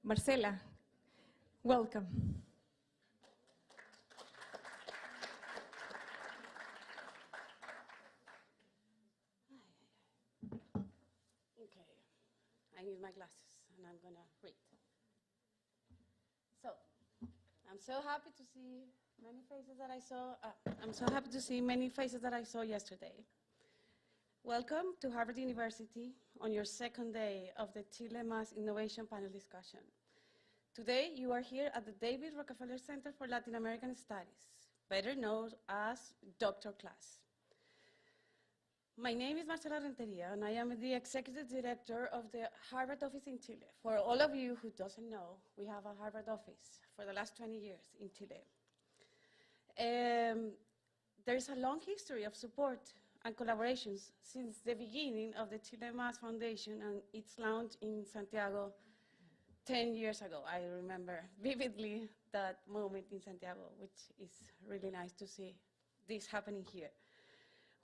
Marcela, welcome. Okay, I need my glasses and I'm gonna read. So, I'm so happy to see many faces that I saw. I'm so happy to see many faces that I saw yesterday. Welcome to Harvard University on your second day of the ChileMass Innovation Panel discussion. Today, you are here at the David Rockefeller Center for Latin American Studies, better known as DRCLAS. My name is Marcela Rentería, and I am the Executive Director of the Harvard office in Chile. For all of you who doesn't know, we have a Harvard office for the last 20 years in Chile. There is a long history of support and collaborations since the beginning of the ChileMass Foundation and its launch in Santiago 10 years ago. I remember vividly that moment in Santiago, which is really nice to see this happening here.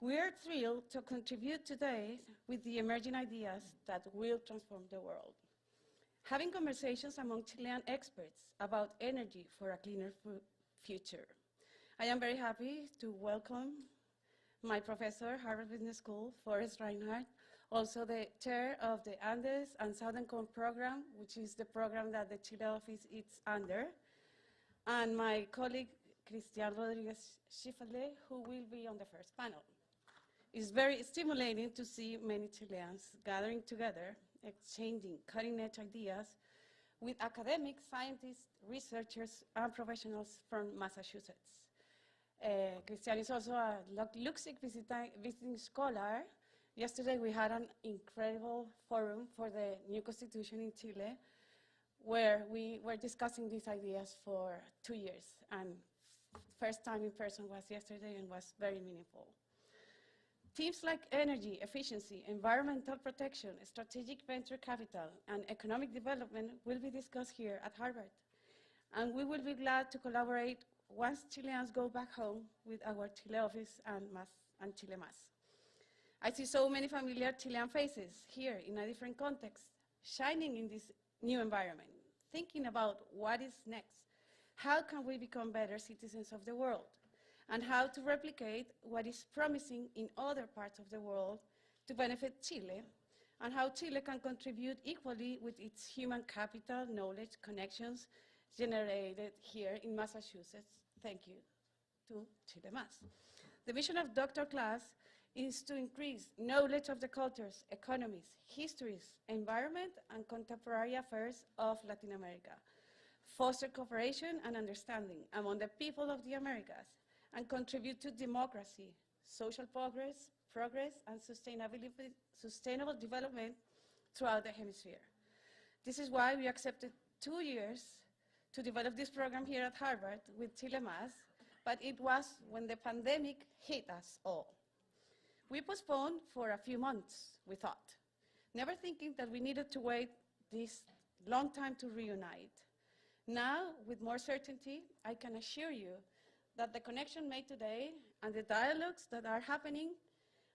We are thrilled to contribute today with the emerging ideas that will transform the world. Having conversations among Chilean experts about energy for a cleaner future. I am very happy to welcome my professor, Harvard Business School, Forrest Reinhardt, also the chair of the Andes and Southern Cone program, which is the program that the Chile office is under, and my colleague, Cristian Rodriguez Schifele, who will be on the first panel. It's very stimulating to see many Chileans gathering together, exchanging cutting-edge ideas with academics, scientists, researchers, and professionals from Massachusetts. Cristian is also a Luxic visiting scholar. Yesterday we had an incredible forum for the new constitution in Chile, where we were discussing these ideas for 2 years. And first time in person was yesterday and was very meaningful. Themes like energy, efficiency, environmental protection, strategic venture capital, and economic development will be discussed here at Harvard. And we will be glad to collaborate once Chileans go back home with our Chile office and ChileMass. I see so many familiar Chilean faces here in a different context, shining in this new environment, thinking about what is next. How can we become better citizens of the world? And how to replicate what is promising in other parts of the world to benefit Chile, and how Chile can contribute equally with its human capital, knowledge, connections generated here in Massachusetts. Thank you to ChileMass. The mission of DRCLAS is to increase knowledge of the cultures, economies, histories, environment, and contemporary affairs of Latin America, foster cooperation and understanding among the people of the Americas, and contribute to democracy, social progress, and sustainable development throughout the hemisphere. This is why we accepted 2 years to develop this program here at Harvard with ChileMass, but it was when the pandemic hit us all. We postponed for a few months, we thought, never thinking that we needed to wait this long time to reunite. Now, with more certainty, I can assure you that the connection made today and the dialogues that are happening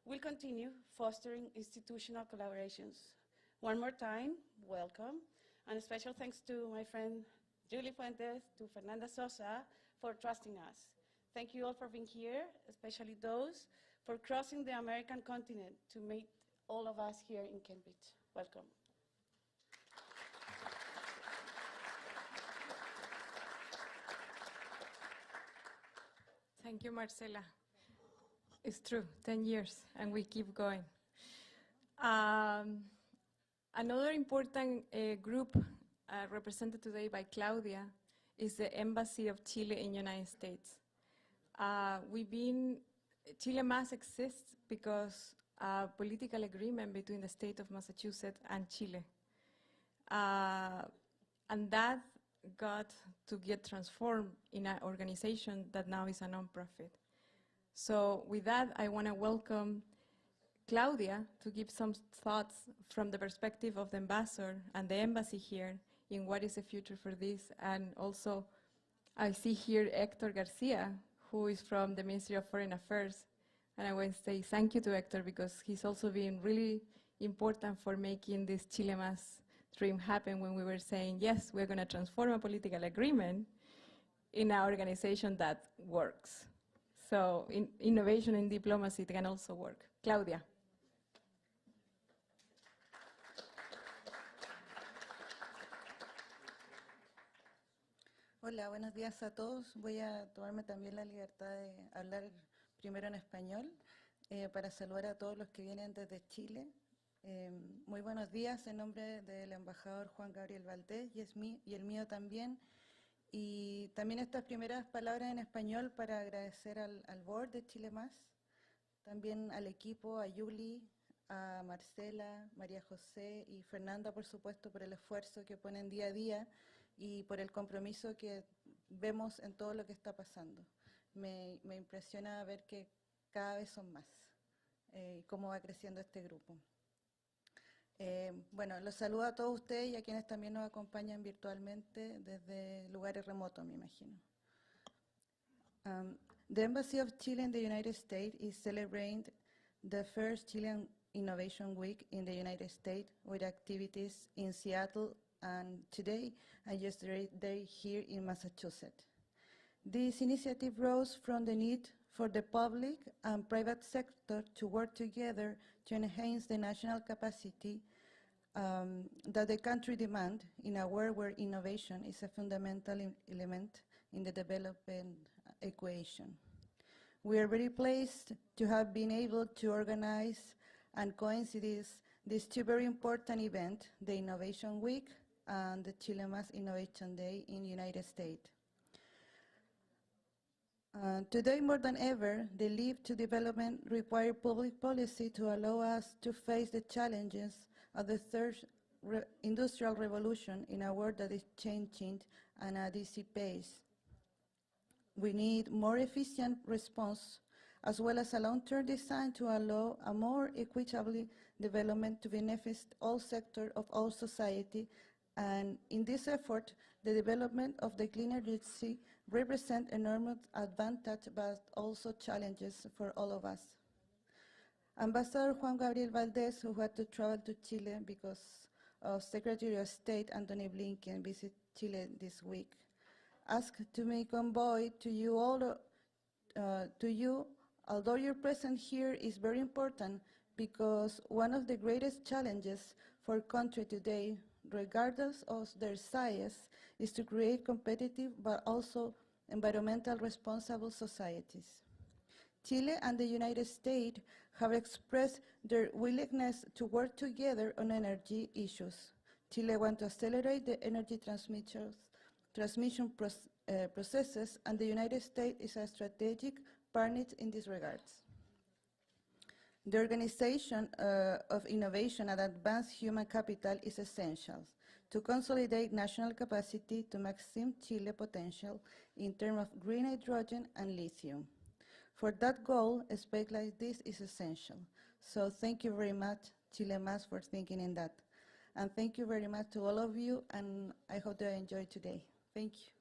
will continue fostering institutional collaborations. One more time, welcome, and a special thanks to my friend Julie Fuentes, to Fernanda Sosa for trusting us. Thank you all for being here, especially those for crossing the American continent to meet all of us here in Cambridge. Welcome. Thank you, Marcela. It's true, 10 years, and we keep going. Another important group represented today by Claudia is the Embassy of Chile in the United States. ChileMass exists because of political agreement between the state of Massachusetts and Chile. And that got to get transformed in an organization that now is a nonprofit. So with that, I want to welcome Claudia to give some thoughts from the perspective of the ambassador and the embassy here in what is the future for this. And also, I see here Hector Garcia, who is from the Ministry of Foreign Affairs. And I want to say thank you to Hector because he's also been really important for making this ChileMass dream happened when we were saying, yes, we're going to transform a political agreement in an organization that works. So innovation in diplomacy can also work. Claudia. Hola, buenos días a todos. Voy a tomarme también la libertad de hablar primero en español para saludar a todos los que vienen desde Chile. Muy buenos días en nombre del embajador Juan Gabriel Valdés y el mío también. Y también estas primeras palabras en español para agradecer al board de ChileMass, también al equipo, a Yuli, a Marcela, María José y Fernanda, por supuesto, por el esfuerzo que ponen día a día y por el compromiso que vemos en todo lo que está pasando. Me impresiona ver que cada vez son más y cómo va creciendo este grupo. Bueno, los saludo a todos ustedes y a quienes también nos acompañan virtualmente desde lugares remotos, me imagino. The Embassy of Chile in the United States is celebrating the first Chilean Innovation Week in the United States with activities in Seattle and today and yesterday here in Massachusetts. This initiative rose from the need for the public and private sector to work together to enhance the national capacity that the country demands in a world where innovation is a fundamental element in the development equation. We are very pleased to have been able to organize and coincide these two very important events, the Innovation Week and the ChileMass Innovation Day in the United States. Today, more than ever, the leap to development requires public policy to allow us to face the challenges of the third industrial revolution in a world that is changing at a dizzy pace. We need more efficient response as well as a long-term design to allow a more equitable development to benefit all sectors of all society. And in this effort, the development of the clean energy represents enormous advantage, but also challenges for all of us. Ambassador Juan Gabriel Valdés, who had to travel to Chile because of Secretary of State Antony Blinken visit Chile this week, asked to make convoy to you all, although your presence here is very important because one of the greatest challenges for country today, regardless of their size, is to create competitive but also environmental responsible societies. Chile and the United States have expressed their willingness to work together on energy issues. Chile wants to accelerate the energy transmission processes, and the United States is a strategic partner in these regards. The organization of innovation and advanced human capital is essential to consolidate national capacity to maximize Chile's potential in terms of green hydrogen and lithium. For that goal, a space like this is essential. So thank you very much, ChileMass, for thinking in that. And thank you very much to all of you, and I hope that you enjoyed today. Thank you.